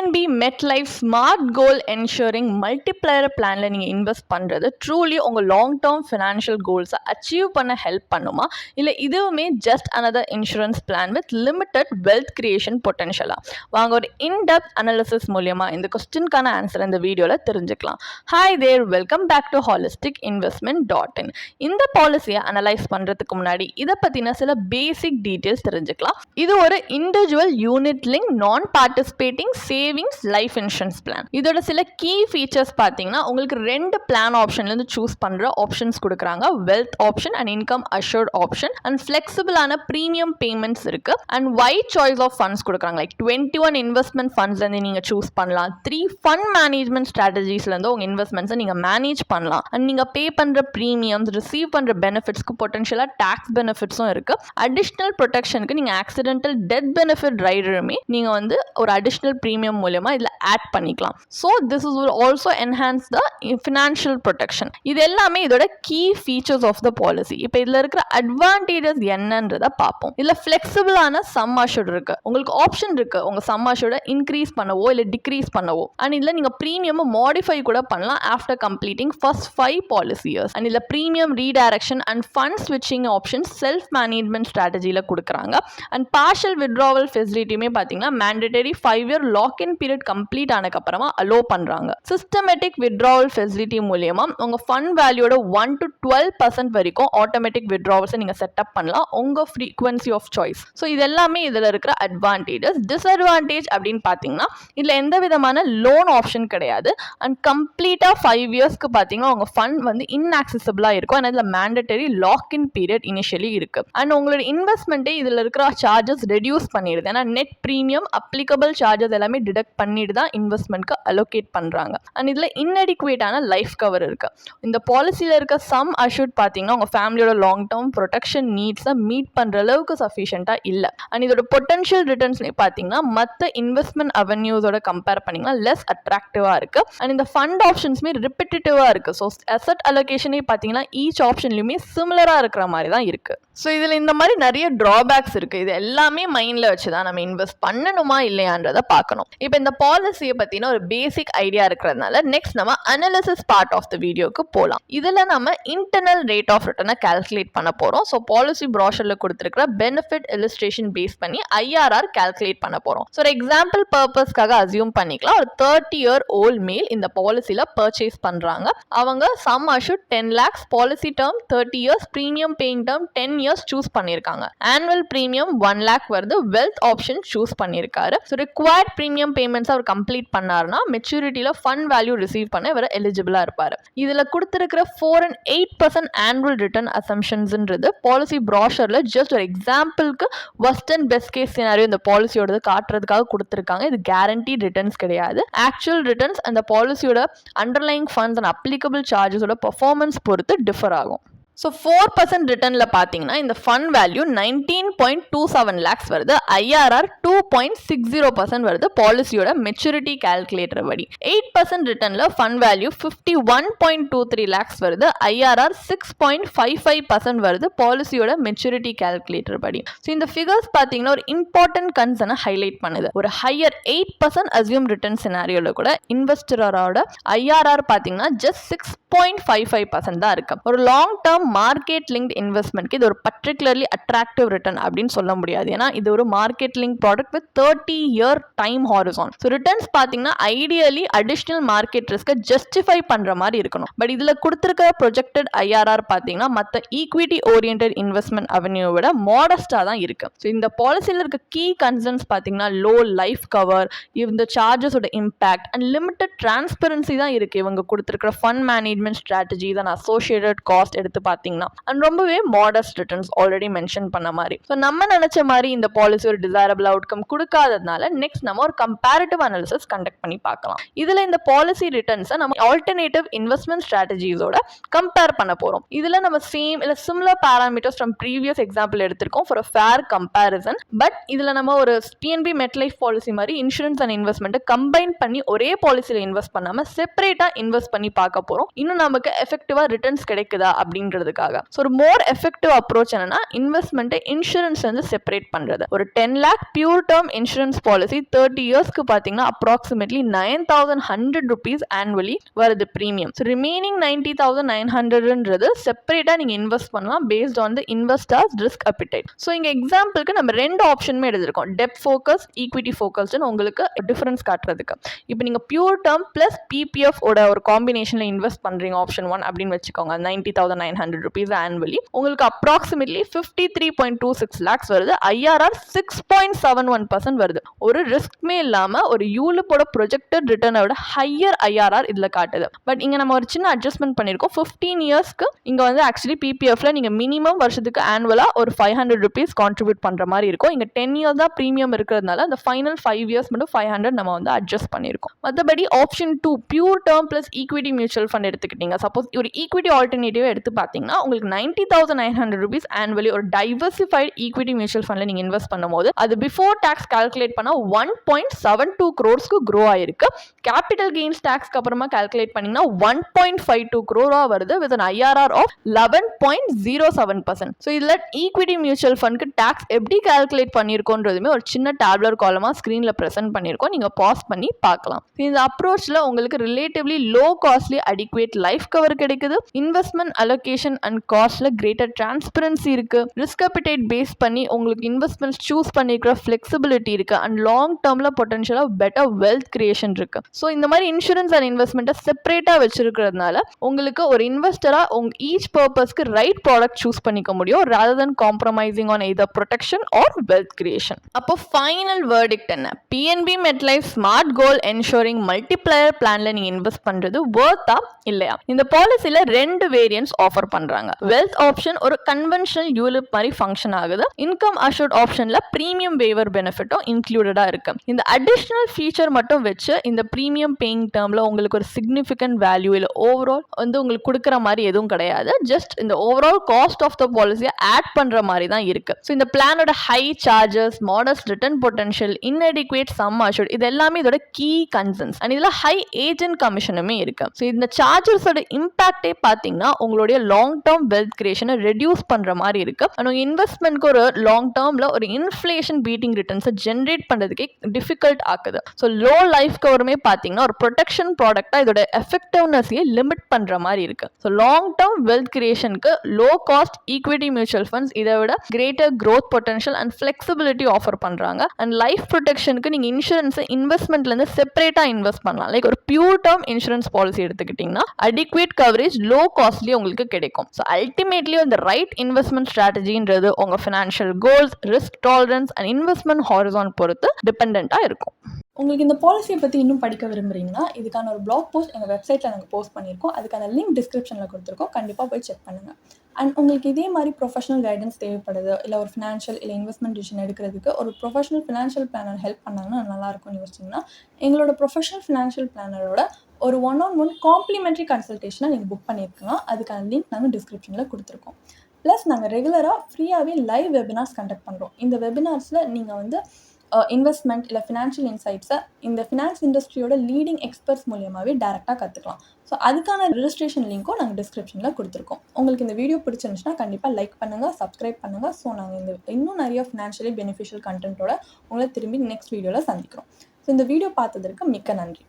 PNB MetLife Smart Goal Ensuring Multiplier Planல நீங்கள் invest பண்ணுறது truly உங்கள் லாங் டேர்ம் ஃபினான்ஷியல் கோல்ஸை அச்சீவ் பண்ண ஹெல்ப் பண்ணுமா, இல்லை இதுவுமே just another insurance plan with limited wealth creation பொட்டன்ஷியலாக? வாங்க ஒரு இன்டெப்த் அனாலிசிஸ் மூலியமாக இந்த கொஸ்டினுக்கான ஆன்சர் இந்த வீடியோவில் தெரிஞ்சுக்கலாம். Hi there, welcome back to holisticinvestment.in. இந்த பாலிசியை அனலைஸ் பண்ணுறதுக்கு முன்னாடி இதை பற்றின சில பேசிக் டீட்டெயில்ஸ் தெரிஞ்சுக்கலாம். இது ஒரு individual unit link non participating savings life insurance plan. இதோட சில கீ ஃபீச்சர்ஸ் பார்த்தீங்கன்னா, உங்களுக்கு 2 பிளான் ஆப்ஷன்லேருந்து சூஸ் பண்ணுற ஆப்ஷன்ஸ் கொடுக்குறாங்க. Wealth option and income assured option and ஃப்ளெக்சிபிளான ப்ரீமியம் பேமெண்ட்ஸ் இருக்கு. And wide choice of funds கொடுக்குறாங்க. லைக் 21 இன்வெஸ்ட்மெண்ட் ஃபண்ட்ஸ்லேருந்து நீங்கள் சூஸ் பண்ணலாம். 3 ஃபண்ட் மேனேஜ்மெண்ட் ஸ்ட்ராட்டஜிஸ்லேருந்து உங்கள் இன்வெஸ்ட்மெண்ட்ஸை நீங்கள் மேனேஜ் பண்ணலாம். அண்ட் நீங்கள் பே பண்ணுற ப்ரீமியம்ஸ், ரிசீவ் பண்ணுற பெனிஃபிட்ஸ்க்கு பொட்டன்ஷியலாக டேக்ஸ் பெனிஃபிட்ஸும் இருக்கு. அடிஷ்னல் ப்ரொடெக்ஷனுக்கு நீங்கள் ஆக்சிடென்டல் டெத் பெனிஃபிட் ரைடருமே நீங்கள் வந்து ஒரு அடிஷ்னல் ப்ரீமியம் மூலமா இதில் ஆட் பண்ணிக்கலாம். So this is will also enhance the financial protection. இது எல்லாமே இதோட key features of the policy. இப்போ இதில் இருக்கிற அட்வான்டேஜஸ் என்னன்றதை பார்ப்போம். இதில் ஃப்ளெக்சிபிளான சம் அஷ்யூர்ட் இருக்கு. உங்களுக்கு ஆப்ஷன் இருக்கு உங்கள் சம் அஷ்யூர்டை இன்க்ரீஸ் பண்ணவோ இல்லை டிக்ரீஸ் பண்ணவோ. அண்ட் இதில் நீங்கள் ப்ரீமியம் மாடிஃபை கூட பண்ணலாம் after completing first 5 policy years. And இதில் ப்ரீமியம் ரீடைரக்ஷன் அண்ட் ஃபண்ட் ஸ்விட்சிங் ஆப்ஷன் செல்ஃப் மேனேஜ்மெண்ட் ஸ்ட்ராட்டஜியில் கொடுக்குறாங்க. அண்ட் பார்ஷியல் வித்ட்ராவல் ஃபெசிலிட்டியுமே பார்த்தீங்கன்னா மேண்டேட்டரி 5-year லாக்-இன் பீரியட் கம்ப்ளீட் ஆனதுக்கப்புறமா அலோ பண்ணுறாங்க. சிஸ்டமேட்டிக் வித்ட்ராவல் ஃபெசிலிட்டி மூலியமா உங்கள் ஃபண்ட் வேல்யூட 1 to 12% வரைக்கும் ஆட்டோமேட்டிக் வித்ட்ராவல்ஸை நீங்கள் செட்டப் பண்ணலாம் உங்கள் ஃப்ரீக்வன்சி ஆஃப் சாய்ஸ். ஸோ இது எல்லாமே இதில் இருக்கிற அட்வான்டேஜஸ். டிஸ்அட்வான்டேஜ் அப்படின்னு பார்த்தீங்கன்னா, இதில் எந்த விதமான லோன் ஆப்ஷன் கிடையாது. அண்ட் கம்ப்ளீட்டாக 5 இயர்ஸ்க்கு பார்த்தீங்கன்னா உங்கள் ஃபண்ட் வந்து இன்ஆக்சசிபிளாக இருக்கும். ஆனால் இதில் மேண்டேட்டரி லாக்-இன் பீரியட் இனிஷியலி இருக்கு. அண்ட் உங்களோட இன்வெஸ்ட்மெண்ட்டே இதில் இருக்கிற சார்ஜஸ் ரெடியூஸ் பண்ணிடுது. ஏன்னா நெட் ப்ரீமியம் அப்ளிகபிள் சார்ஜஸ் எல்லாமே டிடக்ட் பண்ணிட்டு தான் இன்வெஸ்ட்மெண்ட்க்கு அலோகேட் பண்றாங்க. அண்ட் இதுல இன்அடிக்குவேட்டான லைஃப் கவர் இருக்கு. இந்த பாலிசியில இருக்க சம் அஷ்யூர்ட் பார்த்தீங்கன்னா உங்க ஃபேமிலியோட லாங் டேர்ம் ப்ரொடெக்ஷன் நீட்ஸை மீட் பண்ற அளவுக்கு சஃபிஷியண்டா இல்ல. அண்ட் இதோட பொட்டன்ஷியல் ரிட்டர்ன்ஸ் பார்த்தீங்கன்னா மற்ற இன்வெஸ்ட்மெண்ட் அவென்யூஸோட கம்பேர் பண்ணீங்கன்னா லெஸ் அட்ராக்டிவா இருக்கு. அண்ட் இந்த ஃபண்ட் ஆப்ஷன்ஸ்மே ரிப்பிட்டேட்டிவா இருக்கு. ஸோ அசெட் அலோகேஷனே பார்த்தீங்கன்னா ஈச் ஆப்ஷன்லயுமே சிமிலரா இருக்கிற மாதிரி தான் இருக்கு. ஸோ இதில் இந்த மாதிரி நிறைய ட்ராபேக்ஸ் இருக்குது. இது எல்லாமே மைண்டில் வச்சு தான் நம்ம இன்வெஸ்ட் பண்ணணுமா இல்லையான்றதை பார்க்கணும். இப்போ இந்த பாலிசியை பற்றின ஒரு பேசிக் ஐடியா இருக்கிறதுனால நெக்ஸ்ட் நம்ம அனாலிசிஸ் பார்ட் ஆஃப் த வீடியோக்கு போகலாம். இதில் நம்ம இன்டர்னல் ரேட் ஆஃப் ரிட்டர்னை கால்குலேட் பண்ண போகிறோம். ஸோ பாலிசி ப்ராஷரில் கொடுத்துருக்கிற பெனிஃபிட் இல்லஸ்ட்ரேஷன் பேஸ் பண்ணி IRR கால்குலேட் பண்ண போகிறோம். ஸோ ஒரு எக்ஸாம்பிள் பர்பஸ்க்காக அசியூம் பண்ணிக்கலாம். ஒரு 30-year old மேல் இந்த பாலிசியில் பர்ச்சேஸ் பண்ணுறாங்க. அவங்க some assured 10 lakhs, policy term 30 years, premium paying term 10 years choose பண்ணிருக்காங்க. ஆனுவல் பிரீமியம் 1 lakh வருது. வெல்த் ஆப்ஷன் சூஸ் பண்ணிருக்காரு. ஸோ ரிக்வயர்ட் பிரீமியம் பேமெண்ட்ஸ் அவர் கம்ப்ளீட் பண்ணாருன்னா மெச்சூரிட்டியில ஃபண்ட் வேல்யூ ரிசீவ் பண்ண இவர் எலிஜிபிளா இருப்பாரு. இதுல கொடுத்திருக்கிற 4 and 8% ஆனுவல் ரிட்டர்ன் அசம்ஷன்ஸ்ன்றது பாலிசி ப்ராஷர்ல ஜஸ்ட் ஒரு எக்ஸாம்பிளுக்கு worst and best case scenario இந்த பாலிசியோட காட்டுறதுக்காக கொடுத்திருக்காங்க. இது கேரண்டீட் ரிட்டர்ன்ஸ் கிடையாது. ஆக்சுவல் ரிட்டர்ன்ஸ் அந்த பாலிசியோட அண்டர்லைங் ஃபண்ட்ஸ் அண்ட் அப்ளிகபிள் சார்ஜஸோட பெர்ஃபார்மன்ஸ் பொறுத்து டிஃபர் ஆகும். ஸோ 4% ரிட்டர்னில் பார்த்தீங்கன்னா இந்த ஃபண்ட் வேல்யூ 19.27 lakhs வருது. IRR 2.60% வருது பாலிசியோட மெச்சூரிட்டி கால்குலேட்டர் படி. 8% ரிட்டர்னில் ஃபண்ட் வேல்யூ 51.23 lakhs வருது. IRR 6.55% வருது பாலிசியோட மெச்சூரிட்டி கால்குலேட்டர் படி. ஸோ இந்த ஃபிகர்ஸ் பார்த்தீங்கன்னா ஒரு இம்பார்ட்டன்ட் கன்சர்னை ஹைலைட் பண்ணுது. ஒரு ஹையர் 8% அசியூம் ரிட்டர்ன் சினாரியோவில் கூட இன்வெஸ்டரோட IRR பார்த்தீங்கன்னா ஜஸ்ட் 6.55% தான் இருக்கு. ஒரு லாங் டேர்ம் மார்க்கெட் லிங்க் இன்வெஸ்ட்மெண்ட்க்கு இது ஒரு பர்டிகுலர்லி அட்ராக்டிவ் ரிட்டர்ன் அப்படின்னு சொல்ல முடியாது. ஏன்னா இது ஒரு market link product with 30-year time horizon. So returns பார்த்தீங்கன்னா ஐடியலி அடிஷனல் மார்க்கெட் ரிஸ்க்கை ஜஸ்டிஃபை பண்ற மாதிரி இருக்கணும். பட் இதுல கொடுத்திருக்கிற ப்ரொஜெக்டட் IRR பார்த்தீங்கன்னா மற்ற ஈக்விட்டி ஓரியன்டட் இன்வெஸ்ட்மெண்ட் அவென்யூ விட மாடஸ்டா தான் இருக்கு. ஸோ இந்த பாலிசியில் இருக்க கீ கன்சர்ன்ஸ் பார்த்தீங்கன்னா லோ லைஃப் கவர், இந்த சார்ஜஸோட இம்பாக்ட் அண்ட் லிமிட்டட் டிரான்ஸ்பரன்சி தான் இருக்கு. இவங்க கொடுத்திருக்கிற fund management strategies and associated cost எடுத்து அண்ட் ரொம்பவே மாடஸ்ட் ரிட்டர்ன்ஸ் ஆல்ரெடி மென்ஷன் பண்ண மாதிரி. ஸோ நம்ம நினைச்ச மாதிரி இந்த பாலிசி ஒரு டிசைரபிள் அவுட்கம் கொடுக்காததுனால நெக்ஸ்ட் நம்ம ஒரு கம்பேரிட்டிவ் அனாலிசிஸ் கண்டக்ட் பண்ணி பார்க்கலாம். இதுல இந்த பாலிசி ரிட்டர்ன்ஸை நம்ம ஆல்டர்னேட்டிவ் இன்வெஸ்ட்மெண்ட் ஸ்ட்ராட்டஜிஸோட கம்பேர் பண்ண போறோம். இதுல நம்ம சேம் இல்ல similar parameters from previous example எடுத்திருக்கோம் ஃபார் ஃபேர் கம்பேரிசன். பட் இதுல நம்ம ஒரு PNB MetLife பாலிசி மாதிரி இன்சூரன்ஸ் அண்ட் இன்வெஸ்ட்மெண்ட் கம்பைன் பண்ணி ஒரே பாலிசியில இன்வெஸ்ட் பண்ணாம செப்பரேட்டா இன்வெஸ்ட் பண்ணி பார்க்க போறோம். இன்னும் நமக்கு எஃபெக்டிவாக ரிட்டர்ன்ஸ் கிடைக்குதா அப்படின்றதுக்காக. ஸோ ஒரு மோர் எஃபெக்டிவ் அப்ரோச் என்னன்னா இன்வெஸ்ட்மெண்ட்டை இன்சூரன்ஸ் வந்து செப்பரேட் பண்ணுறது. ஒரு 10 lakh pure term insurance policy 30 இயர்ஸ்க்கு பார்த்தீங்கன்னா அப்ராக்சிமேட்லி 9,100 rupees ஆனுவலி வருது ப்ரீமியம். ஸோ ரிமைனிங் 90,900ன்றது செப்பரேட்டாக நீங்கள் இன்வெஸ்ட் பண்ணலாம் based on the investors risk appetite. So இங்கே எக்ஸாம்பிளுக்கு நம்ம 2 ஆப்ஷனுமே எடுத்திருக்கோம், டெப் ஃபோக்கஸ், ஈக்விட்டி ஃபோக்கஸ்னு உங்களுக்கு டிஃபரன்ஸ் காட்டுறதுக்கு. இப்போ நீங்கள் பியூர் டேர்ம் ப்ளஸ் பிபிஎஃப் ஓட ஒரு காம்பினேஷனில் இன்வெஸ்ட் பண்ணுறீங்க ஆப்ஷன் 1 அப்படின்னு வச்சுக்கோங்க, 90,900 rupees ஆனுவலி உங்களுக்கு அப்ராக்சிமேட்லி 53.26 lakhs வருது, ஐஆர்ஆர் 6.71% வருது. ஒரு ரிஸ்க்மே இல்லாமல் ஒரு யூலிப்போட ப்ரொஜெக்டட் ரிட்டர்னை விட ஹையர் ஐஆர்ஆர் இதில் காட்டுது. பட் இங்கே நம்ம ஒரு சின்ன அட்ஜஸ்ட்மெண்ட் பண்ணியிருக்கோம். 15 இயர்ஸ்க்கு இங்கே வந்து ஆக்சுவலி பிபிஎஃப்ல நீங்கள் மினிமம் வருஷத்துக்கு ஆனுவலாக ஒரு 500 rupees கான்ட்ரிபியூட் பண்ணுற மாதிரி இருக்கும். இங்கே 10 இயர்ஸ் தான் ப்ரீமியம் இருக்கிறதுனால அந்த ஃபைனல் 5 இயர்ஸ் மட்டும் 500 நம்ம வந்து அட்ஜஸ்ட் பண்ணியிருக்கோம். மற்றபடி option 2 pure term plus equity mutual fund எடுத்துக்கிட்டீங்க, சப்போஸ் ஒரு ஈக்விட்டி ஆல்டர்னேட்டிவ் எடுத்து பார்த்தீங்கன்னா உங்களுக்கு 90,900 rupees ஆனுவலி ஒரு டைவர்சிஃபைட் ஈக்விட்டி மியூச்சுவல் ஃபண்ட்ல நீங்கள் இன்வெஸ்ட் பண்ணும்போது அது பிஃபோர் டேக்ஸ் கால்குலேட் பண்ணால் 1.72 crores க்ரோ ஆயிருக்கு. கேபிட்டல் கெயின்ஸ் டேக்ஸ்க்கு அப்புறமா கால்குலேட் பண்ணீங்கன்னா 1.52 crore வருது with an IRR of 11.07%. So இதில் ஈக்விட்டி மியூச்சுவல் ஃபண்ட்க்கு டேக்ஸ் எப்படி கால்குலேட் பண்ணியிருக்கோன்றதுமே ஒரு சின்ன டேப்லர் காலமாக ஸ்க்ரீனில் ப்ரெசென்ட் பண்ணியிருக்கோம், நீங்கள் பாஸ் பண்ணி பார்க்கலாம். இந்த அப்ரோச்சில் உங்களுக்கு ரிலேட்டிவ்லி லோ காஸ்ட்லி அடிக்குவேட் லைஃப் கவர் கிடைக்குது, இன்வெஸ்ட்மெண்ட் அலோகேஷன் அண்ட் காஸ்ட்ல கிரேட்டர் டிரான்ஸ்பரன்சி இருக்கு, ரிஸ்க் அப்பிடைட் பேஸ் பண்ணி உங்களுக்கு இன்வெஸ்ட்மெண்ட்ஸ் சூஸ் பண்ணிக்கிற ஃபிளெக்சிபிலிட்டி இருக்கு, அண்ட் லாங் டேர்மில் பொட்டன்ஷியலாக பெட்டர் வெல்த் கிரியேஷன் இருக்கு. ஸோ இந்த மாதிரி இன்சூரன்ஸ் அண்ட் இன்வெஸ்ட்மெண்ட்டை செப்பரேட்டாக வச்சிருக்கிறதுனால உங்களுக்கு ஒரு இன்வெஸ்டரா உங்க ஈச் பர்பஸ்க்கு ரைட் ப்ராடக்ட் சூஸ் பண்ணிக்க முடியும் rather than compromising on either protection or wealth creation. அப்போ ஃபைனல் வேர்டிக்ட் என்ன? பிஎன்பி மெட்லைஃப் ஸ்மார்ட் கோல் என்ஷூரிங் மல்டிப்ளையர் பிளான்ல நீங்க இன்வெஸ்ட் பண்றது வர்த்தா இல்லையா? இந்த பாலிசில 2 வேரியன்ட்ஸ் ஆஃபர் பண்றாங்க. வெல்த் ஆப்ஷன் ஒரு கன்வென்ஷனல் யூலிப் மாதிரி ஃபங்க்ஷன் ஆகுது. இன்கம் அஷூர்ட் ஆப்ஷன்ல பிரீமியம் வேவர் பெனிஃபிட்டும் இன்க்ளூடடா இருக்கு. இந்த அடிஷனல் ஃபீச்சர் மட்டும் வச்சு இந்த பிரீமியம் பேயிங் டேர்ம்ல உங்களுக்கு ஒரு சிக்னிஃபிகன்ட் வேல்யூ இல்லை ஓவரால் வந்து உங்களுக்கு கொடுக்குற மாதிரி எதுவும் கிடையாது. ஜஸ்ட் இந்த ஓவரால் காஸ்ட் ஆஃப் த பாலிசியை ஆட் பண்ற மாதிரி தான் இருக்கு. ஸோ இந்த பிளானோட high charges, modest return potential, inadequate sum assured இது எல்லாமே இதோட கீ கன்சர்ன்ஸ். அண்ட் இதுல ஹை ஏஜென்ட் கமிஷனுமே இருக்கு. ஸோ இந்த சார்ஜஸோட இம்பாக்டே பார்த்தீங்கன்னா உங்களுடைய லாங் டேர்ம் வெல்த் கிரியேஷனை ரெடியூஸ் பண்ற மாதிரி இருக்கு. அண்ட் இன்வெஸ்ட்மெண்ட்க்கு ஒரு லாங் டேர்ம்ல ஒரு இன்ஃப்ளேஷன் பீட்டிங் ரிட்டர்ன்ஸை ஜென்ரேட் பண்றதுக்கே டிஃபிகல்ட் ஆக்குது. ஸோ லோ லைஃப் கவருமே பார்த்தீங்கன்னா ஒரு ப்ரொடெக்ஷன் ப்ராடக்டா இதோட எஃபெக்டிவ்னஸையே லிமிட் பண்ற மாதிரி இருக்கு. ஸோ லாங் டேர்ம் வெல்த் கிரியேஷனுக்கு low cost equity mutual funds இதை விட greater growth potential and flexibility offer பண்றாங்க. அண்ட் லைஃப் ப்ரொடெக்ஷனுக்கு நீங்க இன்சூரன்ஸ் இன்வெஸ்ட்மெண்ட்ல இருந்து செப்பரேட்டா இன்வெஸ்ட் பண்ணலாம். லைக் ஒரு பியூர் டேர்ம் இன்சூரன்ஸ் பாலிசி எடுத்துக்கிட்டீங்கன்னா அடிக்வேட் கவரேஜ் லோ காஸ்ட்லி உங்களுக்கு கிடைக்கும். ஸோ அல்டிமேட்லி இந்த ரைட் இன்வெஸ்ட்மெண்ட் ஸ்ட்ராட்டஜின்றது உங்க financial goals, risk tolerance and investment horizon பொறுத்து டிபெண்டா இருக்கும். உங்களுக்கு இந்த பாலிசியை பற்றி இன்னும் படிக்க விரும்புகிறீங்கன்னா இதுக்கான ஒரு பிளாக் போஸ்ட் எங்கள் வெப்சைட்டில் நாங்கள் போஸ்ட் பண்ணியிருக்கோம். அதுக்கான லிங்க் டிஸ்கிரிப்ஷனில் கொடுத்துருக்கோம், கண்டிப்பாக போய் செக் பண்ணுங்கள். அண்ட் உங்களுக்கு இதே மாதிரி ப்ரொஃபஷனல் கைடன்ஸ் தேவைப்படுது, இல்லை ஒரு ஃபினான்ஷியல் இல்லை இன்வெஸ்ட்மெண்ட் டிசிஷன் எடுக்கிறதுக்கு ஒரு ப்ரொஃபஷனல் ஃபினான்ஷியல் பிளானர் ஹெல்ப் பண்ணாங்கன்னா நல்லாயிருக்கும்னு யோசிச்சிங்கன்னா எங்களோட ப்ரொஃபஷனல் ஃபினான்ஷியல் பிளானரோட ஒரு 1-on-1 காம்ப்ளிமெண்ட்ரி கன்சல்டேஷனை நீங்கள் புக் பண்ணியிருக்கலாம். அதுக்கான லிங்க் நாங்கள் டிஸ்கிரிப்ஷனில் கொடுத்துருக்கோம். ப்ளஸ் நாங்கள் ரெகுலராக ஃப்ரீயாகவே லைவ் வெபினார்ஸ் கண்டக்ட் பண்ணுறோம். இந்த வெபினார்ஸில் நீங்கள் வந்து இன்வெஸ்ட்மெண்ட் இல்லை ஃபினான்ஷியல் இன்சைட்ஸை இந்த ஃபினான்ஸ் இண்டஸ்ட்ரியோட லீடிங் எக்ஸ்பர்ட்ஸ் மூலியமாகவே டேரெக்டாக கற்றுக்கலாம். ஸோ அதுக்கான ரெஜிஸ்ட்ரேஷன் லிங்க்கும் நாங்கள் டிஸ்கிரிப்ஷனில் கொடுத்துருக்கோம். உங்களுக்கு இந்த வீடியோ பிடிச்சிருந்துச்சுன்னா கண்டிப்பாக லைக் பண்ணுங்கள், சப்ஸ்கிரைப் பண்ணுங்கள். ஸோ நாங்கள் இன்னும் நிறைய ஃபினான்ஷியலி பெனிஃபிஷியல் கண்டென்ட்டோட உங்களை திரும்பி நெக்ஸ்ட் வீடியோவில் சந்திக்கிறோம். ஸோ இந்த வீடியோ பார்த்ததற்கு மிக்க நன்றி.